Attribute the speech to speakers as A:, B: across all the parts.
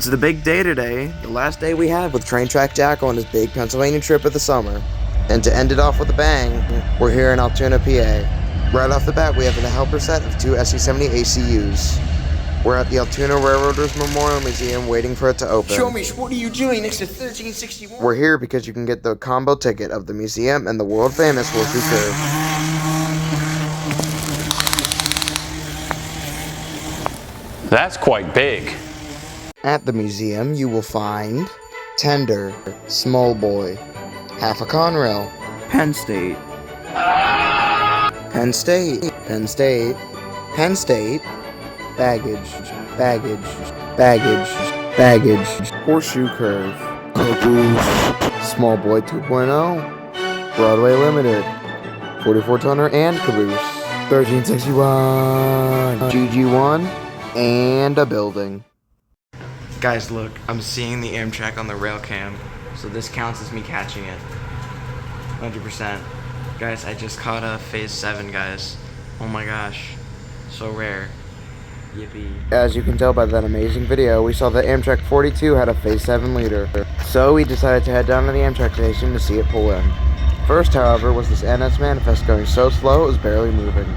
A: It's the big day today, the last day we have with Train Track Jack on his big Pennsylvania trip of the summer. And to end it off with a bang, we're here in Altoona, PA. Right off the bat, we have a helper set of 2 SC-70 ACUs. We're at the Altoona Railroaders Memorial Museum waiting for it to open.
B: Show me, what are you doing next to 1361?
A: We're here because you can get the combo ticket of the museum and the world-famous Horseshoe Curve.
C: That's quite big.
A: At the museum, you will find Tender, Small Boy, Half a Conrail, Penn State, Penn State, Penn State, Penn State, Baggage, Baggage, Baggage, Baggage, Horseshoe Curve, Caboose, Small Boy 2.0, Broadway Limited, 44-tonner and Caboose, 1361, GG1, and a building. Guys, look, I'm seeing the Amtrak on the rail cam, so this counts as me catching it. 100%. Guys, I just caught a Phase 7, guys. Oh my gosh. So rare. Yippee. As you can tell by that amazing video, we saw that Amtrak 42 had a Phase 7 leader. So we decided to head down to the Amtrak station to see it pull in. First, however, was this NS manifest going so slow it was barely moving.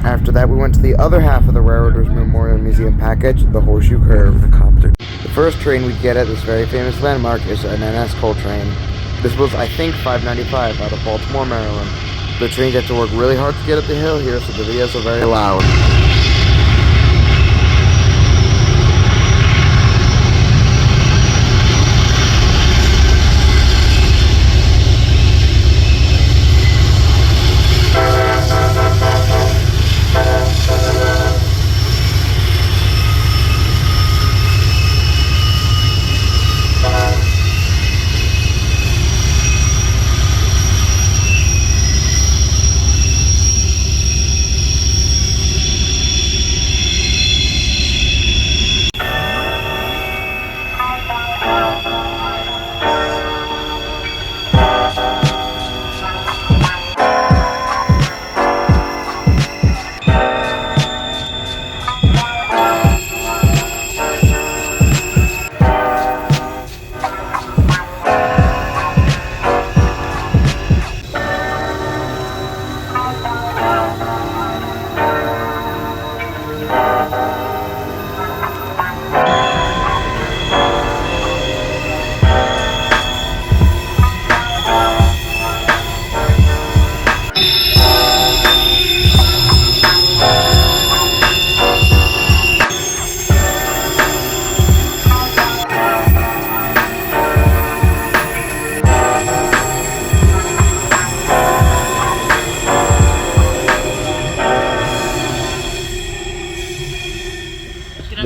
A: After that, we went to the other half of the Railroaders Memorial Museum package, the Horseshoe Curve. The first train we get at this very famous landmark is an NS coal train. This was, I think, 595 out of Baltimore, Maryland. The trains have to work really hard to get up the hill here, so the videos are very loud.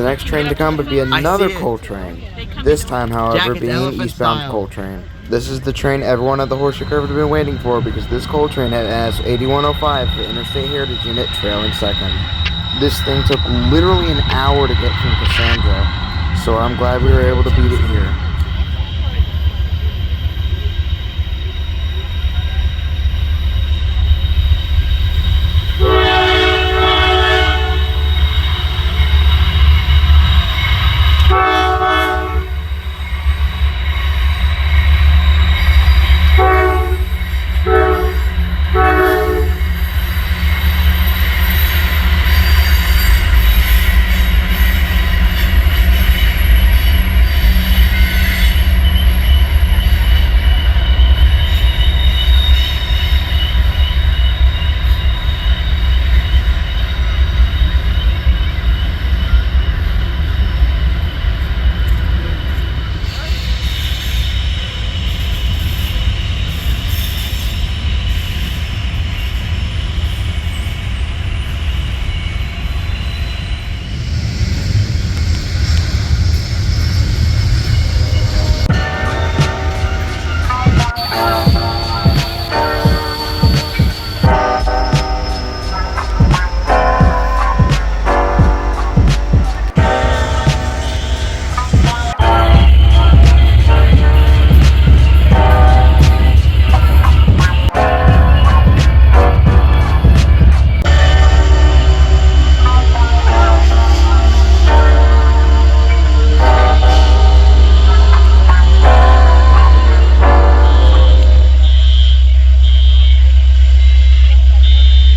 A: The next train to come would be another coal train. This time, however, being an eastbound coal train. This is the train everyone at the Horseshoe Curve had been waiting for because this coal train had NS 8105 for the Interstate Heritage Unit trailing second. This thing took literally an hour to get from Cassandra, so I'm glad we were able to beat it here.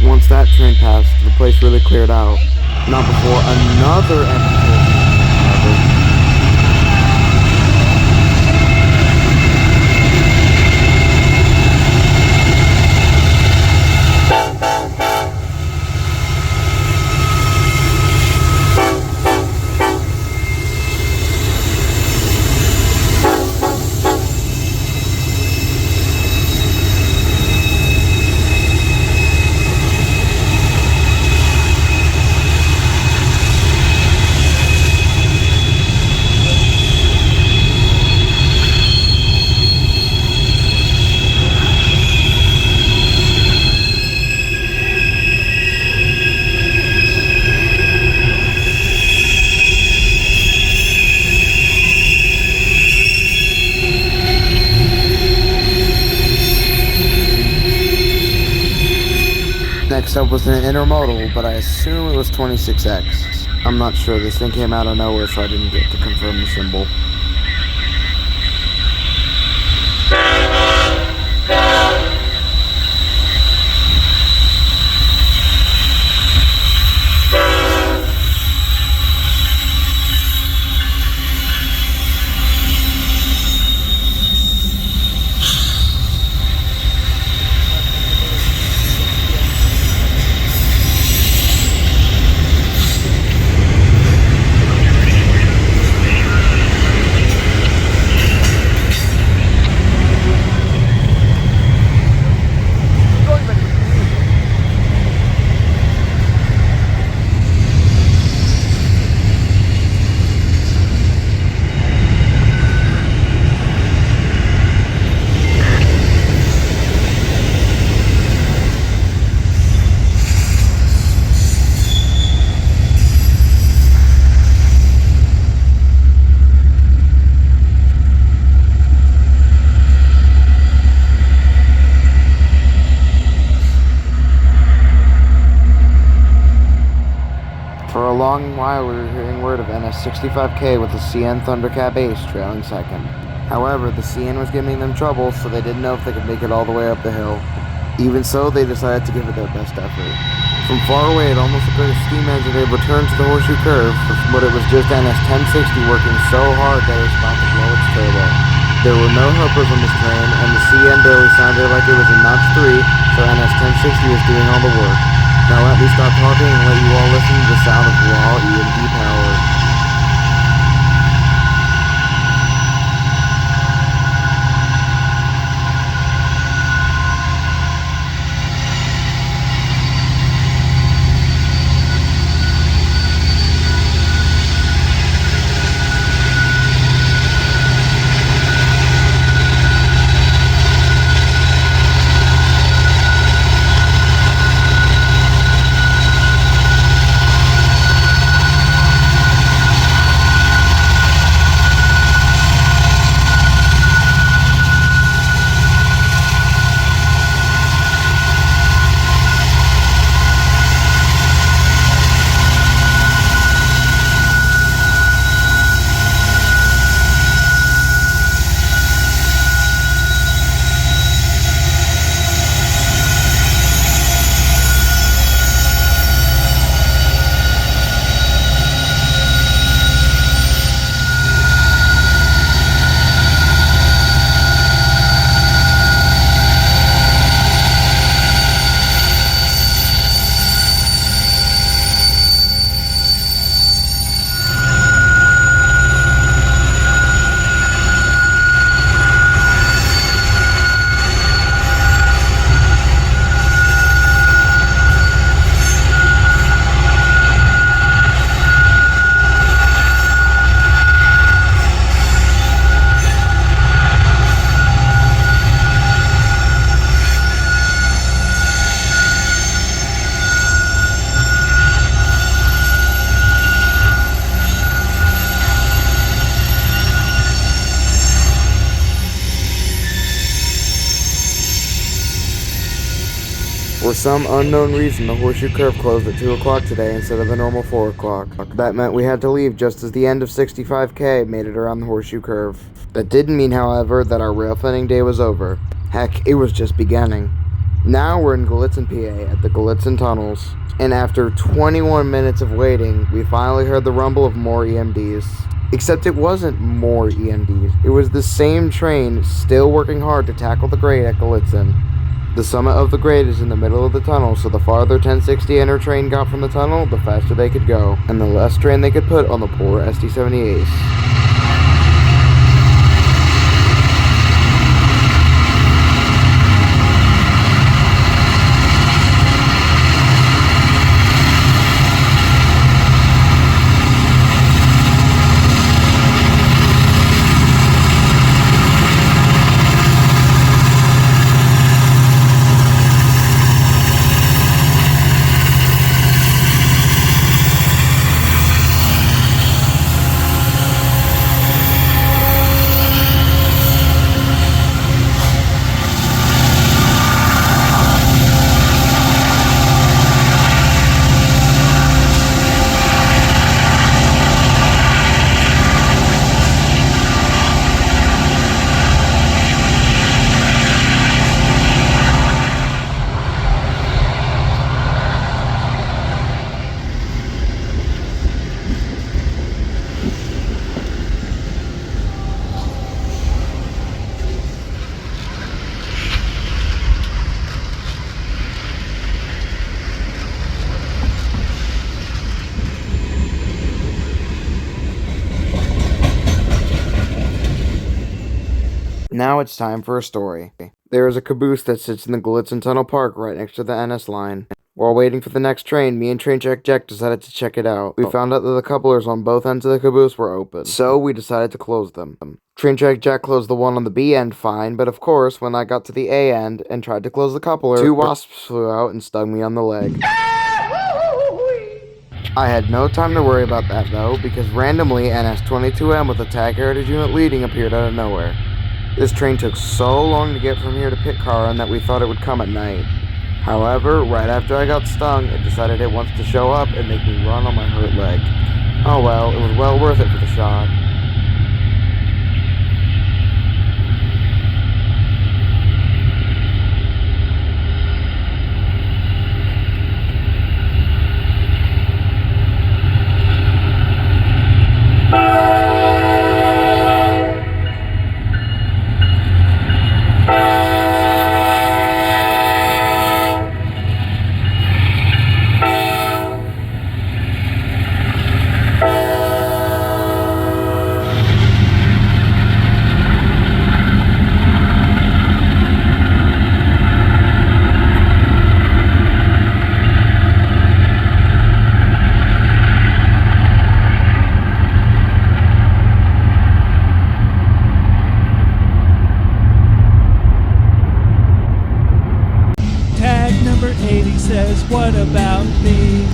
A: Once that train passed, the place really cleared out. Not before another empty coal train, however. Next up was an intermodal, but I assume it was 26X. I'm not sure, this thing came out of nowhere, so I didn't get to confirm the symbol. For a long while, we were hearing word of NS 65K with the CN Thundercat Ace trailing second. However, the CN was giving them trouble, so they didn't know if they could make it all the way up the hill. Even so, they decided to give it their best effort. From far away, it almost looked like a steam engine had returned to the Horseshoe Curve, but it was just NS 1060 working so hard that it was about to blow its turbo. There were no helpers on this train, and the CN barely sounded like it was in notch 3, so NS 1060 was doing all the work. Now let me stop talking and let you all listen to the sound of raw EMP power. For some unknown reason, the Horseshoe Curve closed at 2 o'clock today instead of the normal 4 o'clock. That meant we had to leave just as the end of 65K made it around the Horseshoe Curve. That didn't mean, however, that our rail thinning day was over. Heck, it was just beginning. Now we're in Gallitzin, PA at the Gallitzin Tunnels, and after 21 minutes of waiting, we finally heard the rumble of more EMDs. Except it wasn't more EMDs, it was the same train still working hard to tackle the grade at Gallitzin. The summit of the grade is in the middle of the tunnel, so the farther 1060 and her train got from the tunnel, the faster they could go, and the less strain they could put on the poor SD78s. Now it's time for a story. There is a caboose that sits in the Gallitzin Tunnel Park right next to the NS line. While waiting for the next train, me and Train Jack decided to check it out. We found out that the couplers on both ends of the caboose were open, so we decided to close them. Train Jack closed the one on the B end fine, but of course, when I got to the A end and tried to close the coupler, 2 wasps flew out and stung me on the leg. I had no time to worry about that though, because randomly NS22M with a tag heritage unit leading appeared out of nowhere. This train took so long to get from here to Pittsburgh that we thought it would come at night. However, right after I got stung, it decided it wants to show up and make me run on my hurt leg. Oh well, it was well worth it for the shot.
D: Number 80 says, what about me?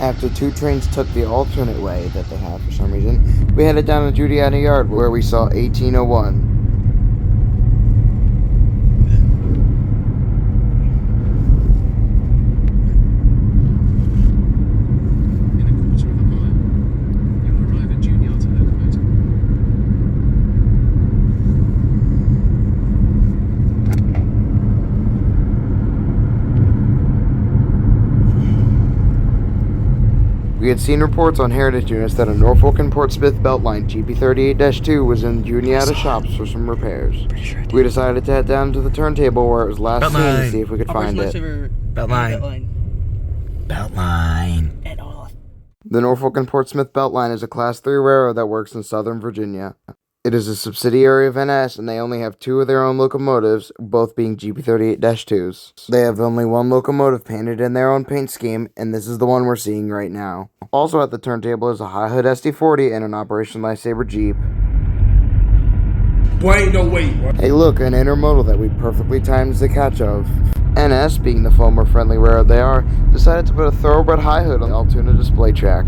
A: After 2 trains took the alternate way that they had for some reason, we headed down to Juliana Yard where we saw 1801. We had seen reports on heritage units that a Norfolk and Portsmouth Beltline GP38-2 was in Juniata shops for some repairs. We decided to head down to the turntable where it was last seen to see if we could find it.
B: Beltline.
A: The Norfolk and Portsmouth Beltline is a Class 3 railroad that works in Southern Virginia. It is a subsidiary of NS, and they only have 2 of their own locomotives, both being GP38-2s. They have only 1 locomotive painted in their own paint scheme, and this is the one we're seeing right now. Also at the turntable is a high hood SD40 and an Operation Lifesaver Jeep.
B: Boy, ain't no way.
A: Hey look, an intermodal that we perfectly timed the catch of. NS, being the far more friendly railroad they are, decided to put a thoroughbred high hood on the Altoona display track.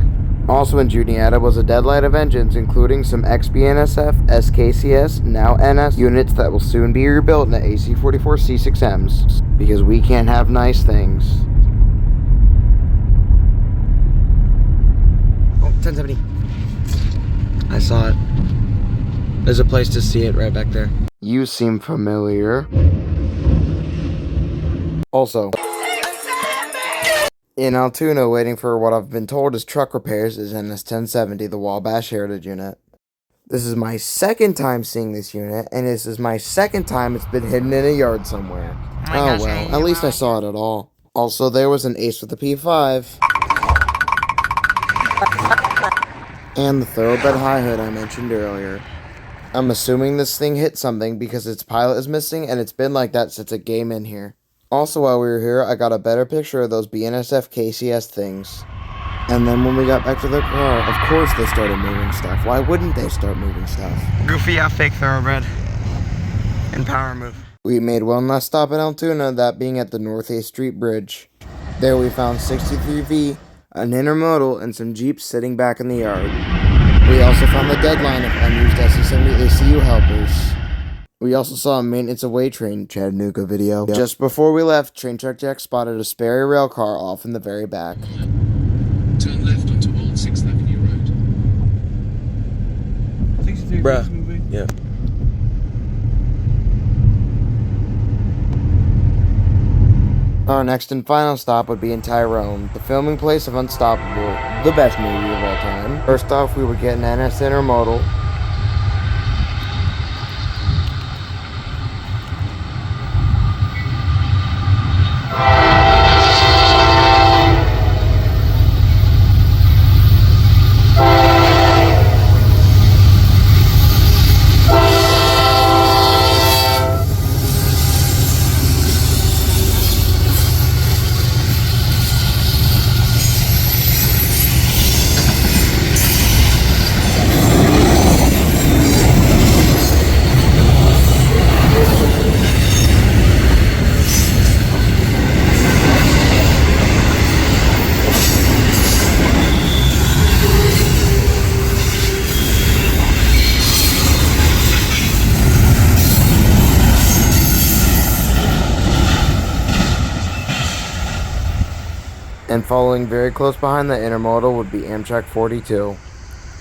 A: Also in Juniata was a deadlight of engines, including some ex-BNSF, SKCS, now NS units that will soon be rebuilt into AC-44 C6Ms, because we can't have nice things. Oh, 1070. I saw it. There's a place to see it right back there. You seem familiar. Also, in Altoona, waiting for what I've been told is truck repairs, is NS 1070, the Wabash Heritage unit. This is my second time seeing this unit, and this is my second time it's been hidden in a yard somewhere. Oh well, at least I saw it at all. Also, there was an ace with a P5. And the thoroughbred high hood I mentioned earlier. I'm assuming this thing hit something because its pilot is missing, and it's been like that since it came in here. Also, while we were here, I got a better picture of those BNSF KCS things. And then when we got back to the car, of course they started moving stuff. Why wouldn't they start moving stuff?
B: Goofy, fake thoroughbred. And power move.
A: We made one last stop in Altoona, that being at the North 8th Street Bridge. There we found 63V, an intermodal, and some Jeeps sitting back in the yard. We also found the deadline of unused SC-70 ACU helpers. We also saw a maintenance away train Chattanooga video. Just before we left, Train Truck Jack spotted a Sperry rail car off in the very back.
E: Turn left onto Old 6th Avenue Road.
B: 63 movie?
A: Yeah. Our next and final stop would be in Tyrone, the filming place of Unstoppable, the best movie of all time. First off, we would get an NS Intermodal. And following very close behind the intermodal would be Amtrak 42.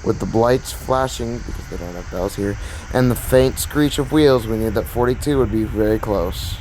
A: With the lights flashing, because they don't have bells here, and the faint screech of wheels, we knew that 42 would be very close.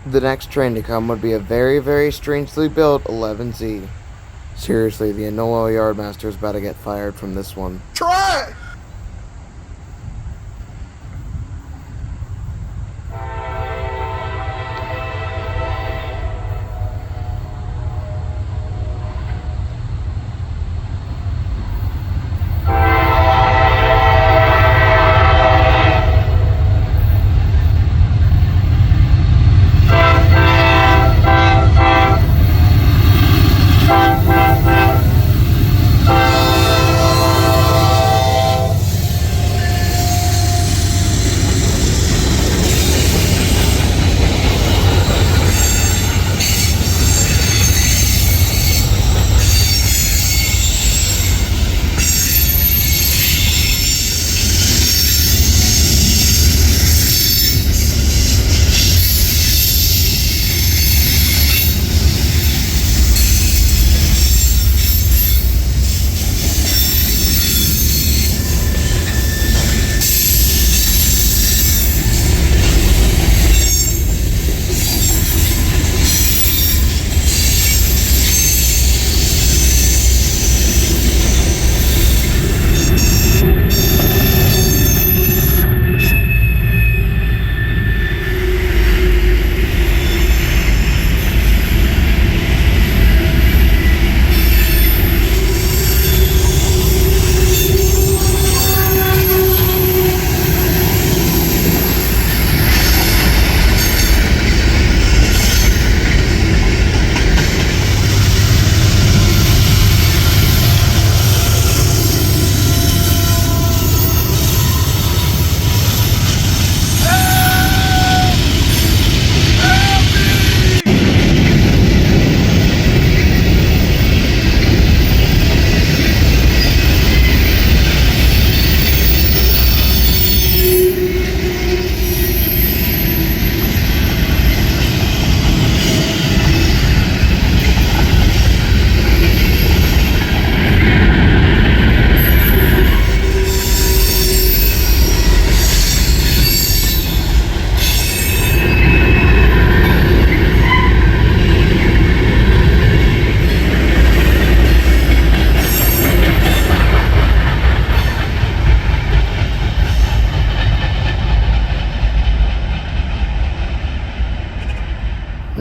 A: The next train to come would be a very, very strangely built 11Z. Seriously, the Enola Yardmaster is about to get fired from this one.
B: Try!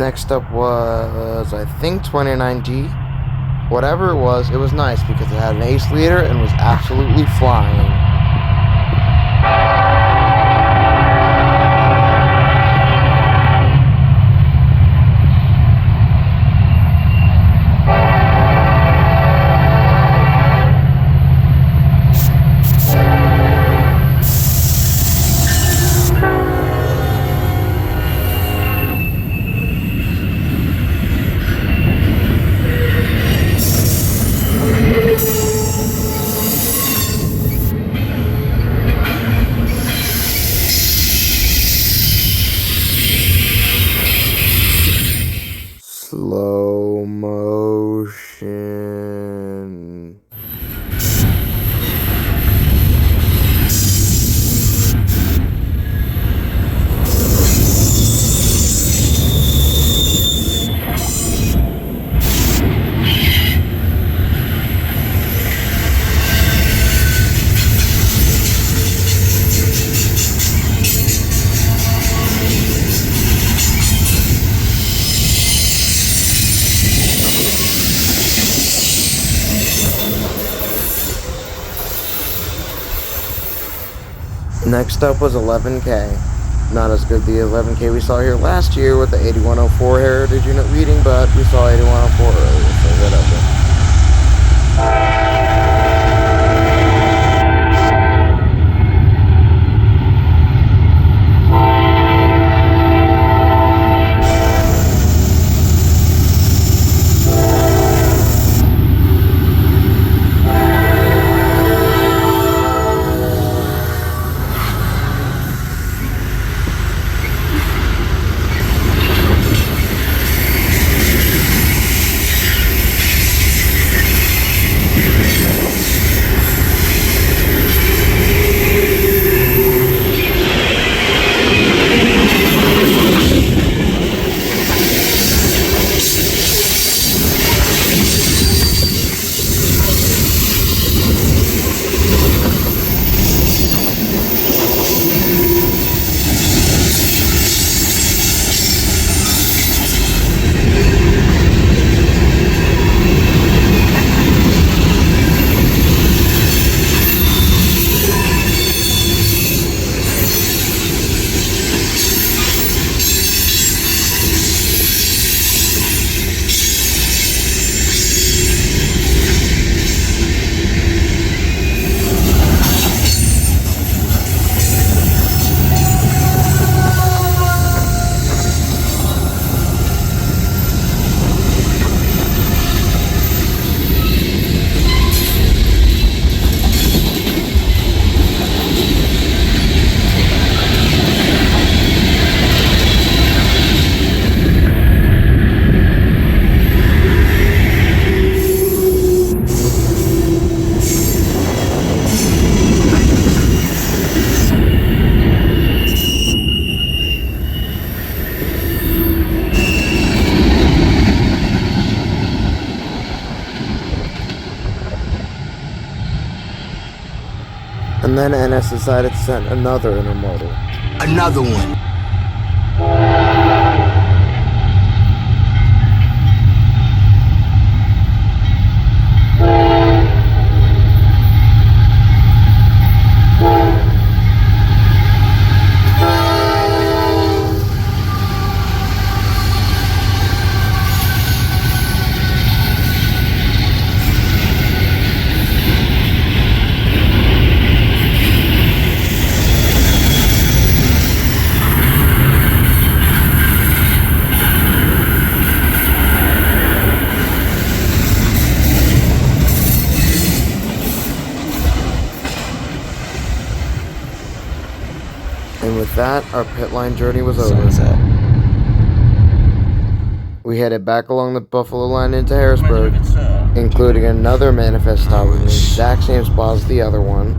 A: Next up was, I think, 29G. Whatever it was nice because it had an ace leader and was absolutely flying. Slow motion. Next up was 11K. Not as good the 11K we saw here last year with the 8104 heritage unit reading, but we saw 8104 earlier, so whatever. And then NS decided to send another intermodal.
B: Another one.
A: And with that, our pit line journey was over. We headed back along the Buffalo line into Harrisburg, including another manifest stop in the exact same spot as the other one.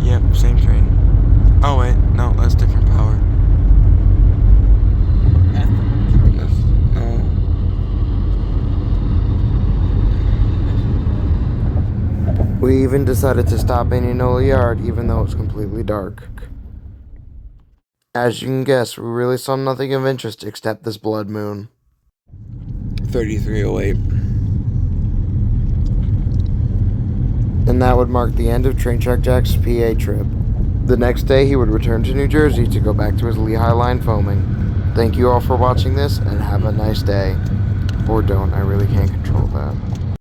B: Yep, same train. Oh wait, no, that's different power.
A: We even decided to stop in Enola Yard, even though it was completely dark. As you can guess, we really saw nothing of interest except this blood moon.
B: 3308.
A: And that would mark the end of Traintrack Jack's PA trip. The next day, he would return to New Jersey to go back to his Lehigh line foaming. Thank you all for watching this, and have a nice day. Or don't, I really can't control that.